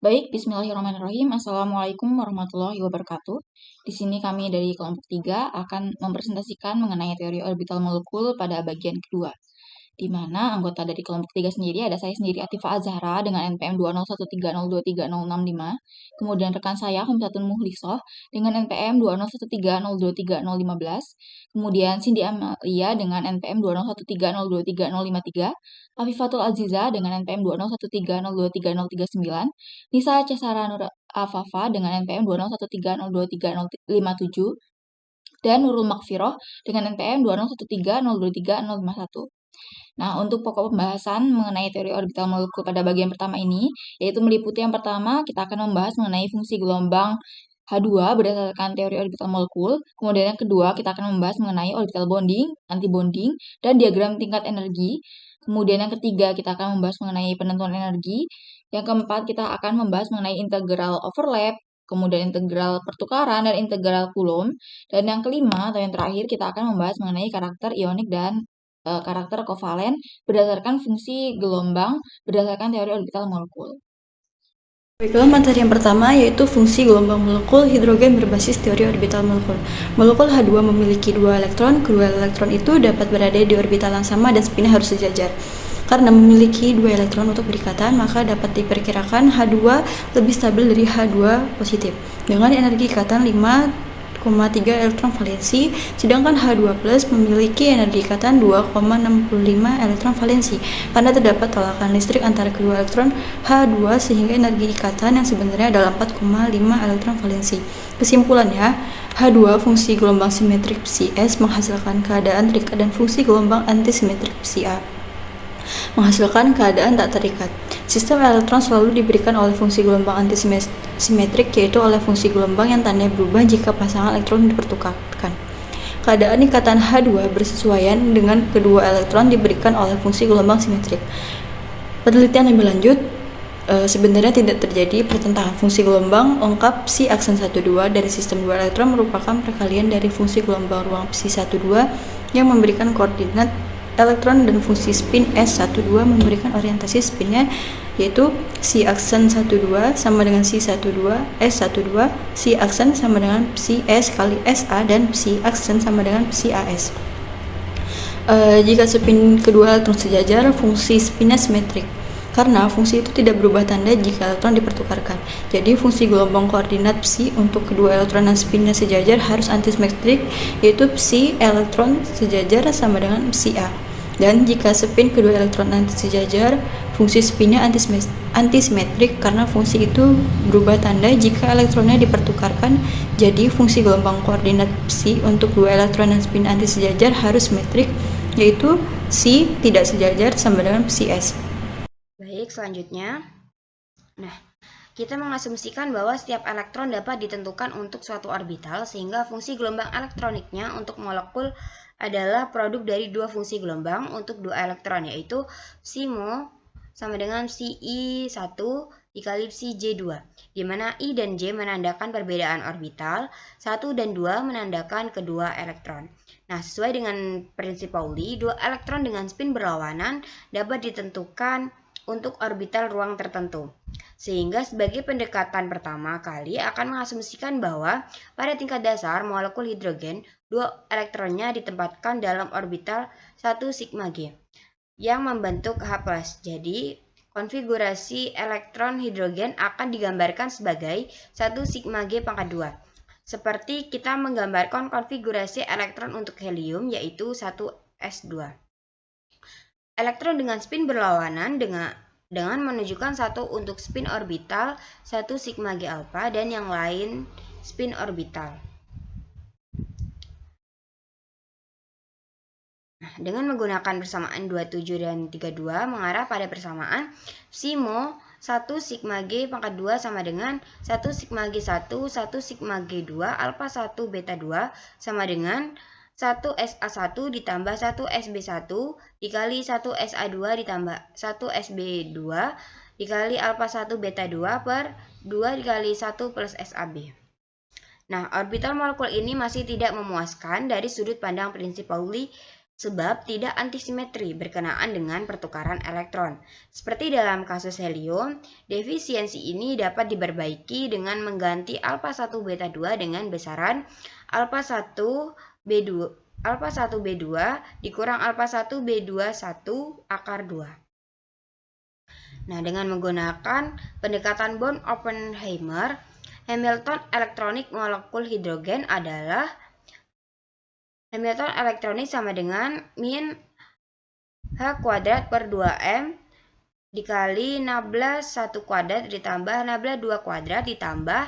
Baik, bismillahirrahmanirrahim. Assalamualaikum warahmatullahi wabarakatuh. Di sini kami dari kelompok 3 akan mempresentasikan mengenai teori orbital molekul pada bagian kedua, di mana anggota dari kelompok 3 sendiri ada saya sendiri Atifah Azhara dengan NPM 20130236065, kemudian rekan saya Humsatun Muhlisoh dengan NPM 20130230015, kemudian Cindy Amalia dengan NPM 20130230053, Afifatul Aziza dengan NPM 20130230039, Nisa Cesara Nur Afafa dengan NPM 20130230057, dan Nurul Makfiroh dengan NPM 20130230051. Nah, untuk pokok pembahasan mengenai teori orbital molekul pada bagian pertama ini, yaitu meliputi yang pertama, kita akan membahas mengenai fungsi gelombang H2 berdasarkan teori orbital molekul. Kemudian yang kedua, kita akan membahas mengenai orbital bonding, anti-bonding, dan diagram tingkat energi. Kemudian yang ketiga, kita akan membahas mengenai penentuan energi. Yang keempat, kita akan membahas mengenai integral overlap, kemudian integral pertukaran, dan integral Coulomb. Dan yang kelima, atau yang terakhir, kita akan membahas mengenai karakter ionik dan karakter kovalen berdasarkan fungsi gelombang berdasarkan teori orbital molekul. Baiklah, materi yang pertama yaitu fungsi gelombang molekul hidrogen berbasis teori orbital molekul. Molekul H2 memiliki 2 elektron, kedua elektron itu dapat berada di orbital yang sama dan spinnya harus sejajar. Karena memiliki 2 elektron untuk berikatan, maka dapat diperkirakan H2 lebih stabil dari H2 positif dengan energi ikatan 5,3 elektron valensi, sedangkan H2+ memiliki energi ikatan 2,65 elektron valensi karena terdapat tolakan listrik antara kedua elektron H2 sehingga energi ikatan yang sebenarnya adalah 4,5 elektron valensi. Kesimpulannya, H2 fungsi gelombang simetrik psi S menghasilkan keadaan terikat dan fungsi gelombang antisimetrik psi A menghasilkan keadaan tak terikat. Sistem elektron selalu diberikan oleh fungsi gelombang antisimetrik, yaitu oleh fungsi gelombang yang tandanya berubah jika pasangan elektron dipertukarkan. Keadaan ikatan H2 bersesuaian dengan kedua elektron diberikan oleh fungsi gelombang simetrik. Penelitian lebih lanjut sebenarnya tidak terjadi pertentangan. Fungsi gelombang lengkap psi aksen 1,2 dari sistem 2 elektron merupakan perkalian dari fungsi gelombang ruang psi 1,2 yang memberikan koordinat elektron dan fungsi spin S12 memberikan orientasi spinnya, yaitu psi aksen 1,2 sama dengan psi 1,2 S12, psi aksen sama dengan psi S kali SA, dan psi aksen sama dengan psi AS. Jika spin kedua elektron sejajar, fungsi spinnya simetrik karena fungsi itu tidak berubah tanda jika elektron dipertukarkan. Jadi fungsi gelombang koordinat psi untuk kedua elektron dan spinnya sejajar harus antisimetrik, yaitu psi elektron sejajar sama dengan psi A. Dan jika spin kedua elektron sejajar, fungsi spinnya antisimetrik karena fungsi itu berubah tanda jika elektronnya dipertukarkan. Jadi fungsi gelombang koordinat psi untuk dua elektron dan spin antisejajar harus simetrik, yaitu psi tidak sejajar sama dengan psi S. Baik, selanjutnya. Nah, kita mengasumsikan bahwa setiap elektron dapat ditentukan untuk suatu orbital sehingga fungsi gelombang elektroniknya untuk molekul adalah produk dari dua fungsi gelombang untuk dua elektron, yaitu psi mo sama dengan psi I1 dikali psi J2, di mana I dan J menandakan perbedaan orbital, 1 dan 2 menandakan kedua elektron. Nah, sesuai dengan prinsip Pauli, dua elektron dengan spin berlawanan dapat ditentukan untuk orbital ruang tertentu. Sehingga sebagai pendekatan pertama kali akan mengasumsikan bahwa pada tingkat dasar molekul hidrogen, dua elektronnya ditempatkan dalam orbital 1 sigma G yang membentuk H+. Jadi, konfigurasi elektron hidrogen akan digambarkan sebagai 1 sigma G pangkat 2. Seperti kita menggambarkan konfigurasi elektron untuk helium, yaitu 1s2. Elektron dengan spin berlawanan dengan menunjukkan satu untuk spin orbital 1 sigma G alpha dan yang lain spin orbital. Nah, dengan menggunakan persamaan 27 dan 32 mengarah pada persamaan psi mo 1 sigma G pangkat 2 sama dengan 1 sigma G1, 1 sigma G2, alpha 1 beta 2 sama dengan 1 SA1 ditambah 1 SB1 dikali 1 SA2 ditambah 1 SB2 dikali alpha 1 beta 2 per 2 dikali 1 plus SAB. Nah, orbital molekul ini masih tidak memuaskan dari sudut pandang prinsip Pauli sebab tidak antisimetri berkenaan dengan pertukaran elektron. Seperti dalam kasus helium, defisiensi ini dapat diperbaiki dengan mengganti alfa 1 beta 2 dengan besaran alfa 1 B2 dikurang alfa 1 B21 akar 2. Nah, dengan menggunakan pendekatan Born-Oppenheimer, Hamilton elektronik molekul hidrogen adalah Hamilton elektronik sama dengan min H kuadrat per 2M dikali nabla 1 kuadrat ditambah nabla 2 kuadrat ditambah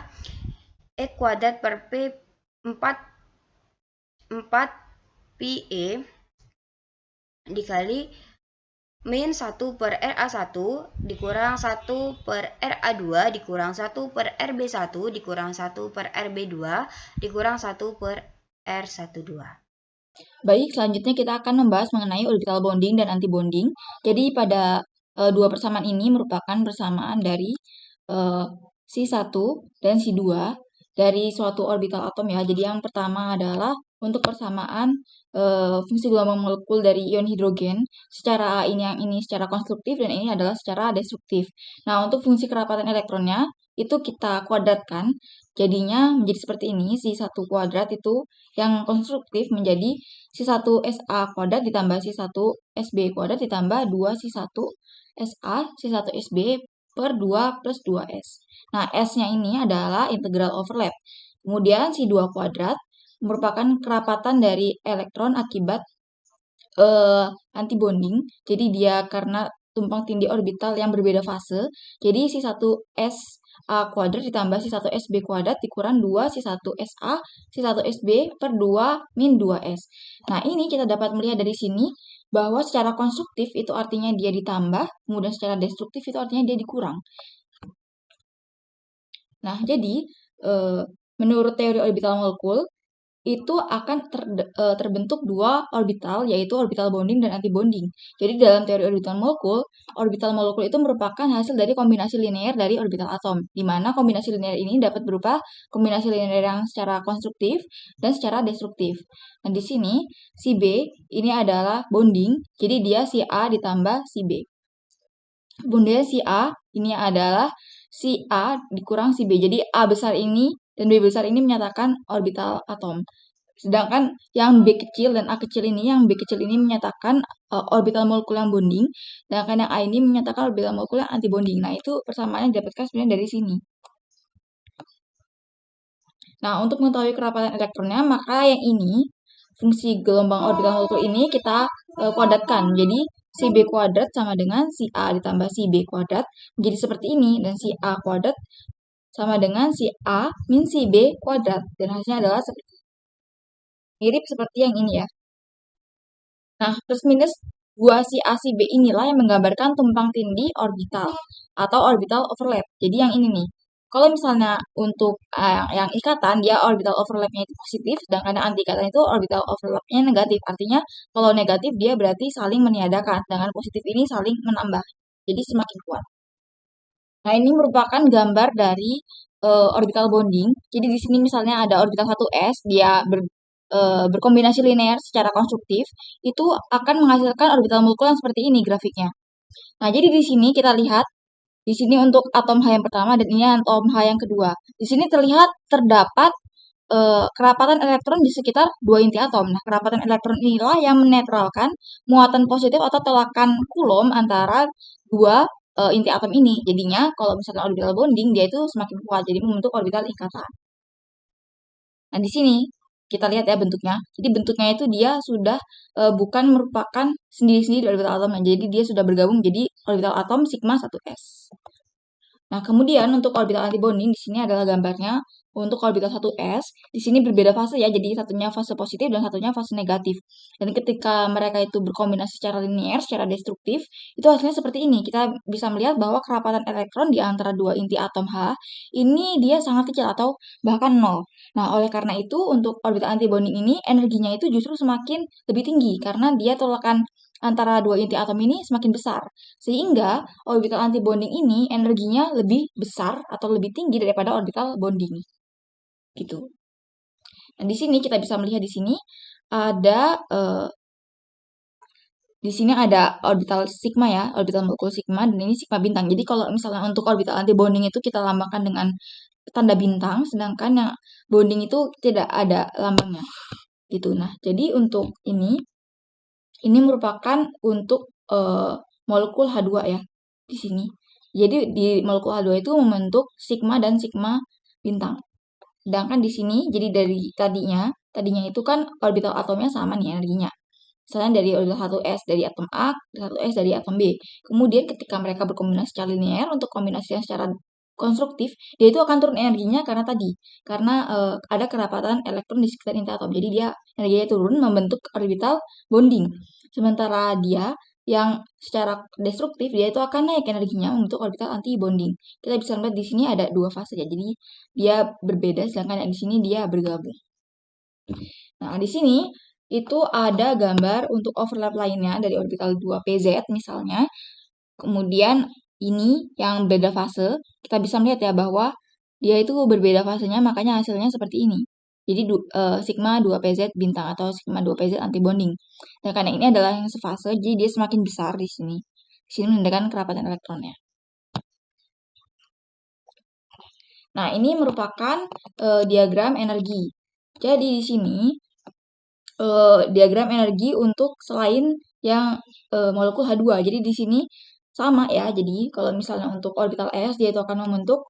E kuadrat per P 4 PE dikali min 1 per RA1 dikurang 1 per RA2 dikurang 1 per RB1 dikurang 1 per RB2 dikurang 1 per R12. Baik, selanjutnya kita akan membahas mengenai orbital bonding dan antibonding. Jadi pada dua persamaan ini merupakan persamaan dari C1 dan C2 dari suatu orbital atom ya. Jadi yang pertama adalah untuk persamaan fungsi gelombang molekul dari ion hidrogen secara yang ini secara konstruktif dan ini adalah secara destruktif. Nah, untuk fungsi kerapatan elektronnya itu kita kuadratkan. Jadinya menjadi seperti ini, C1 kuadrat itu yang konstruktif menjadi C1SA kuadrat ditambah C1SB kuadrat ditambah 2C1SA C1SB per 2 plus 2S. Nah, S-nya ini adalah integral overlap. Kemudian C2 kuadrat merupakan kerapatan dari elektron akibat antibonding. Jadi dia karena tumpang tindih orbital yang berbeda fase. Jadi C1S A kuadrat ditambah C1SB kuadrat dikurang 2 C1SA C1SB per 2 min 2S. Nah, ini kita dapat melihat dari sini bahwa secara konstruktif itu artinya dia ditambah, kemudian secara destruktif itu artinya dia dikurang. Nah, jadi menurut teori orbital molekul itu akan terbentuk dua orbital, yaitu orbital bonding dan antibonding. Jadi dalam teori orbital molekul itu merupakan hasil dari kombinasi linear dari orbital atom, di mana kombinasi linear ini dapat berupa kombinasi linear yang secara konstruktif dan secara destruktif. Nah, di sini si B ini adalah bonding, jadi dia si A ditambah si B. Kemudian si A ini adalah si A dikurang si B. Jadi A besar ini dan B besar ini menyatakan orbital atom. Sedangkan yang B kecil dan A kecil ini, yang B kecil ini menyatakan orbital molekul yang bonding, sedangkan yang A ini menyatakan orbital molekul yang antibonding. Nah, itu persamaannya didapatkan sebenarnya dari sini. Nah, untuk mengetahui kerapatan elektronnya, maka yang ini, fungsi gelombang orbital molekul ini kita kuadratkan. Jadi, si B kuadrat sama dengan si A ditambah si B kuadrat menjadi seperti ini, dan si A kuadrat sama dengan si A min si B kuadrat, dan hasilnya adalah mirip seperti yang ini ya. Nah, plus minus 2 si A si B inilah yang menggambarkan tumpang tindih orbital atau orbital overlap. Jadi yang ini nih. Kalau misalnya untuk yang ikatan, dia orbital overlapnya itu positif, sedangkan yang anti ikatan itu orbital overlapnya negatif. Artinya kalau negatif dia berarti saling meniadakan, sedangkan positif ini saling menambah. Jadi semakin kuat. Nah, ini merupakan gambar dari orbital bonding. Jadi di sini misalnya ada orbital 1s, dia berkombinasi linear secara konstruktif, itu akan menghasilkan orbital molekul yang seperti ini grafiknya. Nah, jadi di sini kita lihat, di sini untuk atom H yang pertama dan ini atom H yang kedua. Di sini terlihat terdapat kerapatan elektron di sekitar dua inti atom. Nah, kerapatan elektron inilah yang menetralkan muatan positif atau tolakan Coulomb antara dua inti atom ini. Jadinya kalau misalnya orbital bonding dia itu semakin kuat, jadi membentuk orbital ikatan. Nah, di sini kita lihat ya bentuknya. Jadi bentuknya itu dia sudah bukan merupakan sendiri-sendiri dari orbital atom. Nah, jadi dia sudah bergabung jadi orbital atom sigma 1s. Nah, kemudian untuk orbital antibonding di sini adalah gambarnya. Untuk orbital 1s, di sini berbeda fase ya, jadi satunya fase positif dan satunya fase negatif. Dan ketika mereka itu berkombinasi secara linear, secara destruktif, itu hasilnya seperti ini. Kita bisa melihat bahwa kerapatan elektron di antara dua inti atom H, ini dia sangat kecil atau bahkan nol. Nah, oleh karena itu, untuk orbital antibonding ini, energinya itu justru semakin lebih tinggi, karena dia tolakan antara dua inti atom ini semakin besar. Sehingga orbital antibonding ini energinya lebih besar atau lebih tinggi daripada orbital bonding. Gitu. Nah, di sini kita bisa melihat di sini ada di sini ada orbital sigma ya, orbital molekul sigma, dan ini sigma bintang. Jadi kalau misalnya untuk orbital antibonding itu kita lambangkan dengan tanda bintang, sedangkan yang bonding itu tidak ada lambangnya. Gitu. Nah, jadi untuk ini merupakan untuk molekul H2 ya di sini. Jadi di molekul H2 itu membentuk sigma dan sigma bintang. Sedangkan di sini jadi dari tadinya itu kan orbital atomnya sama nih energinya. Misalnya dari orbital 1s dari atom A, 1s dari atom B. Kemudian ketika mereka berkombinasi secara linear untuk kombinasi yang secara konstruktif, dia itu akan turun energinya karena ada kerapatan elektron di sekitar inti atom. Jadi dia energinya turun membentuk orbital bonding. Sementara dia yang secara destruktif dia itu akan naik energinya membentuk orbital anti bonding. Kita bisa lihat di sini ada dua fase ya. Jadi dia berbeda sedangkan di sini dia bergabung. Nah, di sini itu ada gambar untuk overlap lainnya dari orbital 2pz misalnya. Kemudian ini yang beda fase, kita bisa melihat ya bahwa dia itu berbeda fasenya, makanya hasilnya seperti ini. Jadi sigma 2pz bintang atau sigma 2pz antibonding. Dan karena ini adalah yang sefase, jadi dia semakin besar di sini. Di sini menandakan kerapatan elektronnya. Nah, ini merupakan diagram energi. Jadi di sini diagram energi untuk selain yang molekul H2. Jadi di sini sama ya. Jadi kalau misalnya untuk orbital S dia itu akan membentuk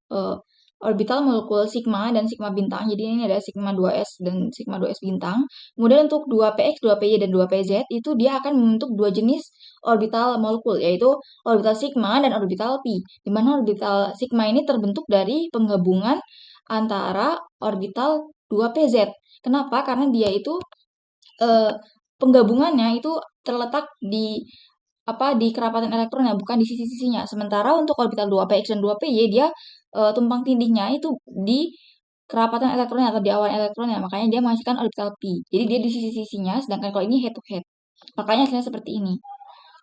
orbital molekul sigma dan sigma bintang. Jadi ini ada sigma 2s dan sigma 2s bintang. Kemudian untuk 2px, 2py dan 2pz itu dia akan membentuk dua jenis orbital molekul yaitu orbital sigma dan orbital pi. Di mana orbital sigma ini terbentuk dari penggabungan antara orbital 2pz. Kenapa? Karena dia itu penggabungannya itu terletak di kerapatan elektronnya bukan di sisi-sisinya. Sementara untuk orbital 2px dan 2py dia tumpang tindihnya itu di kerapatan elektronnya atau di awan elektronnya. Makanya dia menghasilkan orbital pi. Jadi dia di sisi-sisinya sedangkan kalau ini head to head. Makanya hasilnya seperti ini.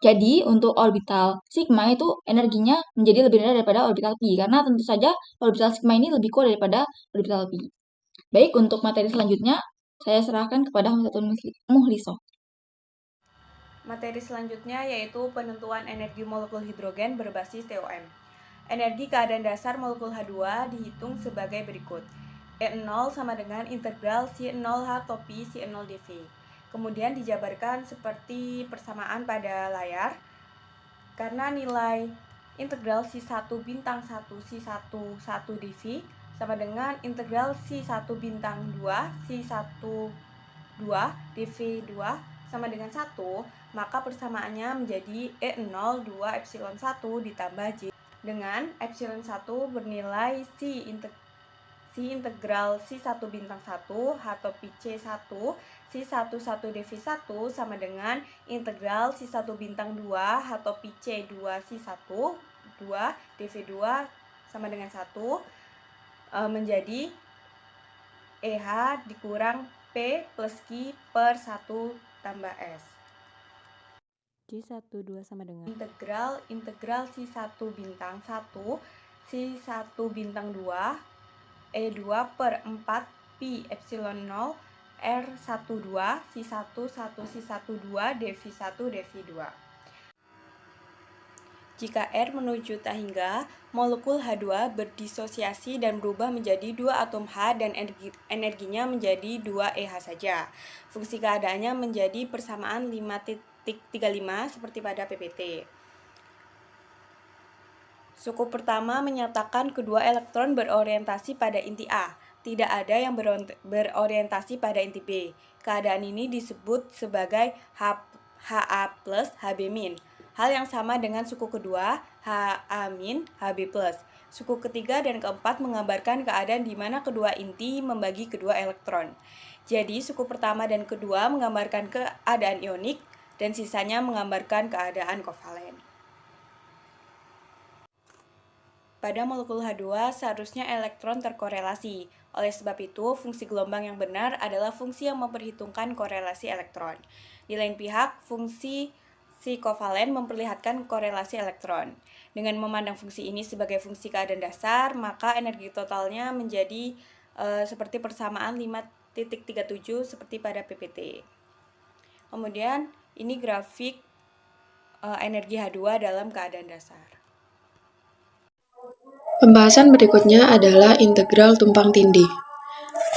Jadi untuk orbital sigma itu energinya menjadi lebih rendah daripada orbital pi karena tentu saja orbital sigma ini lebih kuat daripada orbital pi. Baik, untuk materi selanjutnya saya serahkan kepada Hamzatul Muhliso. Materi selanjutnya yaitu penentuan energi molekul hidrogen berbasis TOM. Energi keadaan dasar molekul H2 dihitung sebagai berikut. E0 sama dengan integral C0H topi C0dV. Kemudian dijabarkan seperti persamaan pada layar. Karena nilai integral C1 bintang 1 C1 1 dV sama dengan integral C1 bintang 2 C1 2 dV 2 sama dengan 1, maka persamaannya menjadi E0 2 epsilon 1 ditambah J dengan epsilon 1 bernilai C integral C1 bintang 1 H topi C1 C1 1 dV 1 sama dengan integral C1 bintang 2 H topi C2 C1 2 dV 2 sama dengan 1 menjadi EH dikurang P plus Q per 1 tambah S. J12 sama dengan integral C1 bintang 1 C1 bintang 2 E2 per 4 Pi epsilon 0 R12 C1 1 C1 2 dV 1 dV 2. Jika R menuju tahingga, molekul H2 berdisosiasi dan berubah menjadi 2 atom H dan energinya menjadi 2 EH saja. Fungsi keadaannya menjadi persamaan 5.35 seperti pada PPT. Suku pertama menyatakan kedua elektron berorientasi pada inti A. Tidak ada yang berorientasi pada inti B. Keadaan ini disebut sebagai HA plus HB min. Hal yang sama dengan suku kedua, HA min, HB plus. Suku ketiga dan keempat menggambarkan keadaan di mana kedua inti membagi kedua elektron. Jadi, suku pertama dan kedua menggambarkan keadaan ionik dan sisanya menggambarkan keadaan kovalen. Pada molekul H2 seharusnya elektron terkorelasi. Oleh sebab itu, fungsi gelombang yang benar adalah fungsi yang memperhitungkan korelasi elektron. Di lain pihak, fungsi si kovalen memperlihatkan korelasi elektron. Dengan memandang fungsi ini sebagai fungsi keadaan dasar, maka energi totalnya menjadi seperti persamaan 5.37 seperti pada PPT. Kemudian, ini grafik energi H2 dalam keadaan dasar. Pembahasan berikutnya adalah integral tumpang tindih.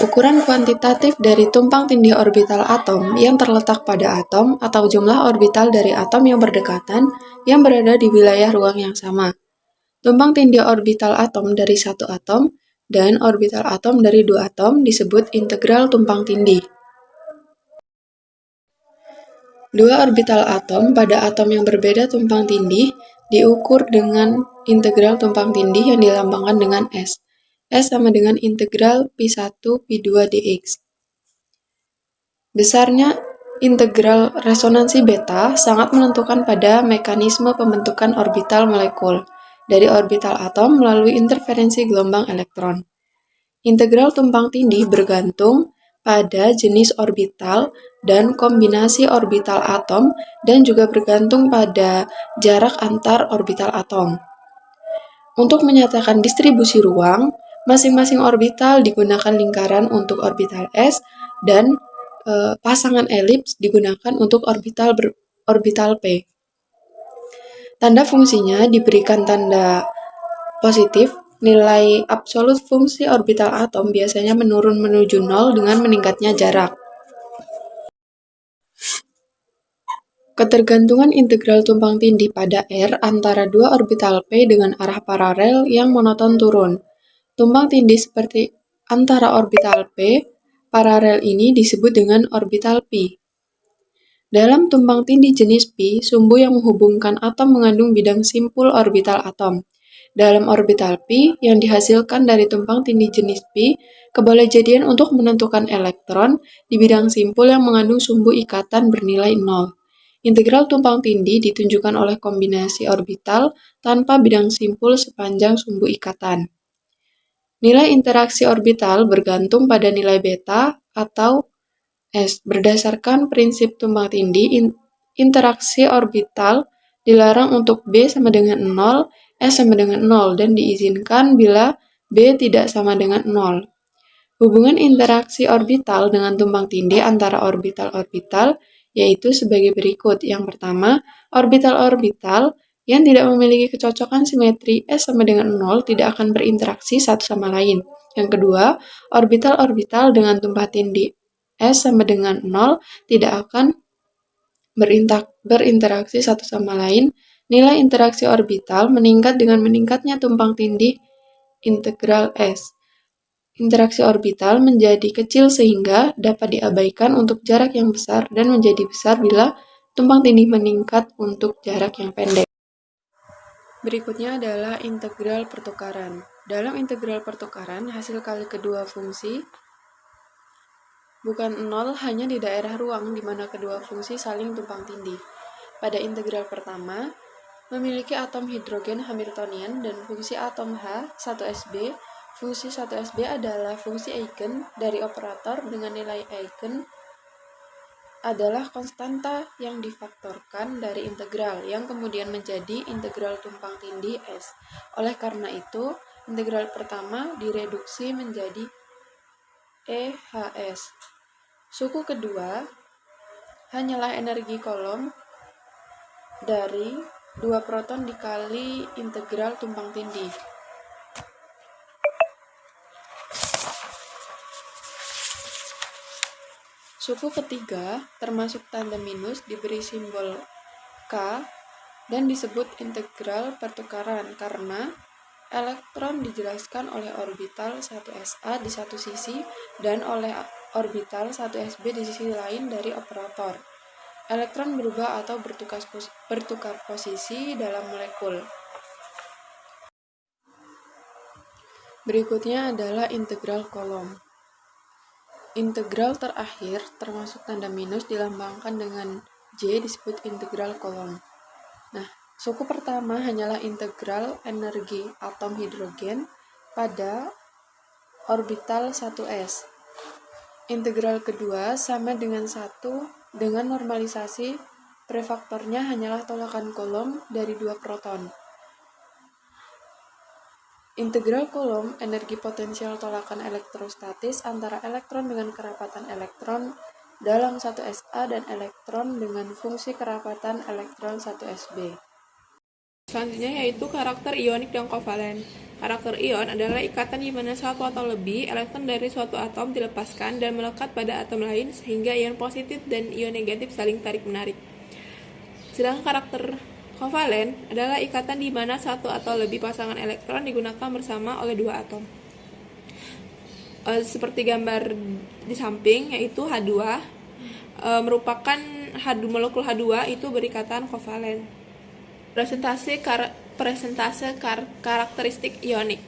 Ukuran kuantitatif dari tumpang tindih orbital atom yang terletak pada atom atau jumlah orbital dari atom yang berdekatan yang berada di wilayah ruang yang sama. Tumpang tindih orbital atom dari satu atom dan orbital atom dari dua atom disebut integral tumpang tindih. Dua orbital atom pada atom yang berbeda tumpang tindih diukur dengan integral tumpang tindih yang dilambangkan dengan S. S sama dengan integral pi1 pi2 dx. Besarnya integral resonansi beta sangat menentukan pada mekanisme pembentukan orbital molekul dari orbital atom melalui interferensi gelombang elektron. Integral tumpang tindih bergantung pada jenis orbital dan kombinasi orbital atom dan juga bergantung pada jarak antar orbital atom. Untuk menyatakan distribusi ruang, masing-masing orbital digunakan lingkaran untuk orbital S dan pasangan elips digunakan untuk orbital P. Tanda fungsinya diberikan tanda positif. Nilai absolut fungsi orbital atom biasanya menurun menuju 0 dengan meningkatnya jarak. Ketergantungan integral tumpang tindih pada R antara dua orbital P dengan arah paralel yang monoton turun. Tumpang tindih seperti antara orbital P, paralel ini disebut dengan orbital pi. Dalam tumpang tindih jenis pi, sumbu yang menghubungkan atom mengandung bidang simpul orbital atom. Dalam orbital pi yang dihasilkan dari tumpang tindih jenis pi, kebolehjadian untuk menentukan elektron di bidang simpul yang mengandung sumbu ikatan bernilai 0. Integral tumpang tindih ditunjukkan oleh kombinasi orbital tanpa bidang simpul sepanjang sumbu ikatan. Nilai interaksi orbital bergantung pada nilai beta atau S. Berdasarkan prinsip tumpang tindih, interaksi orbital dilarang untuk B sama dengan 0, S sama dengan 0, dan diizinkan bila B tidak sama dengan 0. Hubungan interaksi orbital dengan tumpang tindih antara orbital-orbital yaitu sebagai berikut. Yang pertama, orbital-orbital yang tidak memiliki kecocokan simetri S sama dengan 0 tidak akan berinteraksi satu sama lain. Yang kedua, orbital-orbital dengan tumpang tindih S sama dengan 0 tidak akan berinteraksi satu sama lain. Nilai interaksi orbital meningkat dengan meningkatnya tumpang tindih integral S. Interaksi orbital menjadi kecil sehingga dapat diabaikan untuk jarak yang besar dan menjadi besar bila tumpang tindih meningkat untuk jarak yang pendek. Berikutnya adalah integral pertukaran. Dalam integral pertukaran, hasil kali kedua fungsi bukan 0 hanya di daerah ruang di mana kedua fungsi saling tumpang tindih. Pada integral pertama, memiliki atom hidrogen Hamiltonian dan fungsi atom H, 1sb. Fungsi 1sb adalah fungsi eigen dari operator dengan nilai eigen adalah konstanta yang difaktorkan dari integral yang kemudian menjadi integral tumpang tindih S. Oleh karena itu, integral pertama direduksi menjadi EHS. Suku kedua hanyalah energi kolom dari 2 proton dikali integral tumpang tindih. Suku ketiga termasuk tanda minus diberi simbol K dan disebut integral pertukaran karena elektron dijelaskan oleh orbital 1sa di satu sisi dan oleh orbital 1sb di sisi lain dari operator. Elektron berubah atau bertukar posisi dalam molekul. Berikutnya adalah integral kolom. Integral terakhir termasuk tanda minus dilambangkan dengan J disebut integral kolom. Nah, suku pertama hanyalah integral energi atom hidrogen pada orbital 1s. Integral kedua sama dengan 1 dengan normalisasi prefaktornya hanyalah tolakan kolom dari 2 proton. Integral kolom energi potensial tolakan elektrostatis antara elektron dengan kerapatan elektron dalam 1 SA dan elektron dengan fungsi kerapatan elektron 1 Sb. Selanjutnya yaitu karakter ionik dan kovalen. Karakter ion adalah ikatan di mana satu atau lebih elektron dari suatu atom dilepaskan dan melekat pada atom lain sehingga ion positif dan ion negatif saling tarik-menarik. Sedangkan karakter kovalen adalah ikatan di mana satu atau lebih pasangan elektron digunakan bersama oleh dua atom. Seperti gambar di samping, yaitu H2 merupakan molekul H2 itu berikatan kovalen. Presentase karakteristik ionik.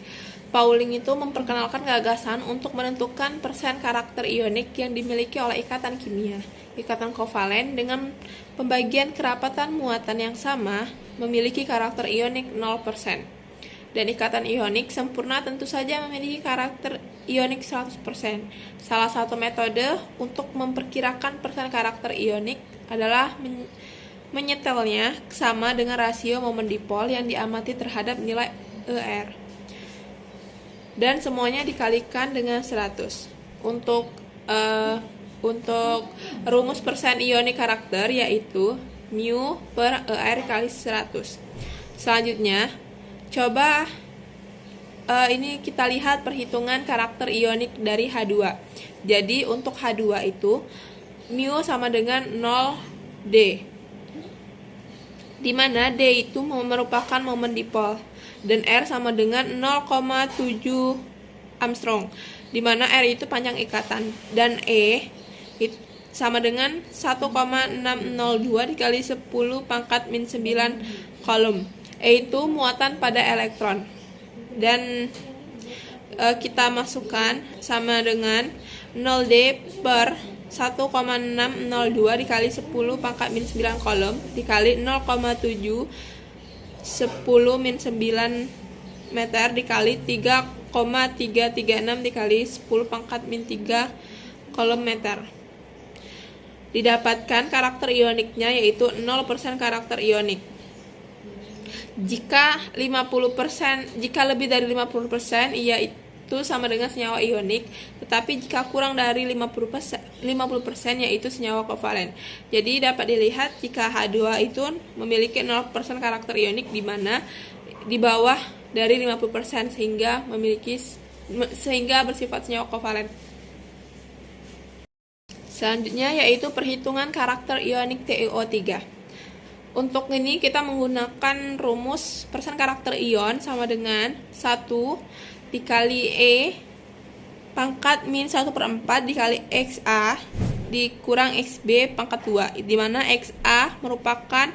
Pauling itu memperkenalkan gagasan untuk menentukan persen karakter ionik yang dimiliki oleh ikatan kimia. Ikatan kovalen dengan pembagian kerapatan muatan yang sama memiliki karakter ionik 0%. Dan ikatan ionik sempurna tentu saja memiliki karakter ionik 100%. Salah satu metode untuk memperkirakan persen karakter ionik adalah menyetelnya sama dengan rasio momen dipol yang diamati terhadap nilai ER. Dan semuanya dikalikan dengan 100. Untuk rumus persen ionik karakter yaitu mu per ER kali 100. Selanjutnya, coba ini kita lihat perhitungan karakter ionik dari H2. Jadi untuk H2 itu mu sama dengan 0D. Di mana D itu merupakan momen dipol dan R sama dengan 0,7 Armstrong, di mana R itu panjang ikatan dan E itu sama dengan 1,602 dikali 10 pangkat min 9 kolom. E itu muatan pada elektron dan kita masukkan sama dengan 0D per 1,602 dikali 10 pangkat min 9 kolom dikali 0,7 10 min 9 meter dikali 3,336 dikali 10 pangkat min 3 kolom meter. Didapatkan karakter ioniknya yaitu 0% karakter ionik. Jika lebih dari 50% yaitu sama dengan senyawa ionik, tetapi jika kurang dari 50% yaitu senyawa kovalen. Jadi dapat dilihat jika H2 itu memiliki 0% karakter ionik di mana di bawah dari 50% sehingga bersifat senyawa kovalen. Selanjutnya yaitu perhitungan karakter ionik TiO3. Untuk ini kita menggunakan rumus persen karakter ion sama dengan 1 dikali E pangkat min 1/4 dikali XA dikurang XB pangkat 2, di mana XA merupakan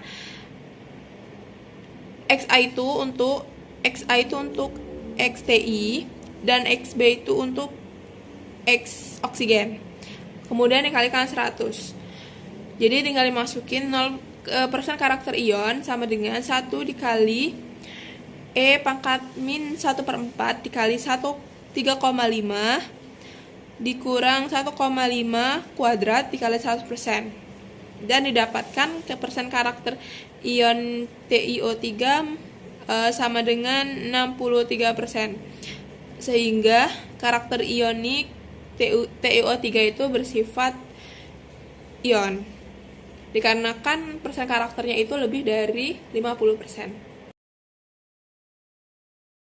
XA itu untuk XTI dan XB itu untuk X oksigen. Kemudian dikalikan 100. Jadi tinggal dimasukin 0% karakter ion sama dengan 1 dikali E pangkat min 1/4 dikali 3,5 dikurang 1,5 kuadrat dikali 100%. Dan didapatkan persen karakter ion TiO3 sama dengan 63%. Sehingga karakter ionik TiO3 itu bersifat ion. Dikarenakan persen karakternya itu lebih dari 50%.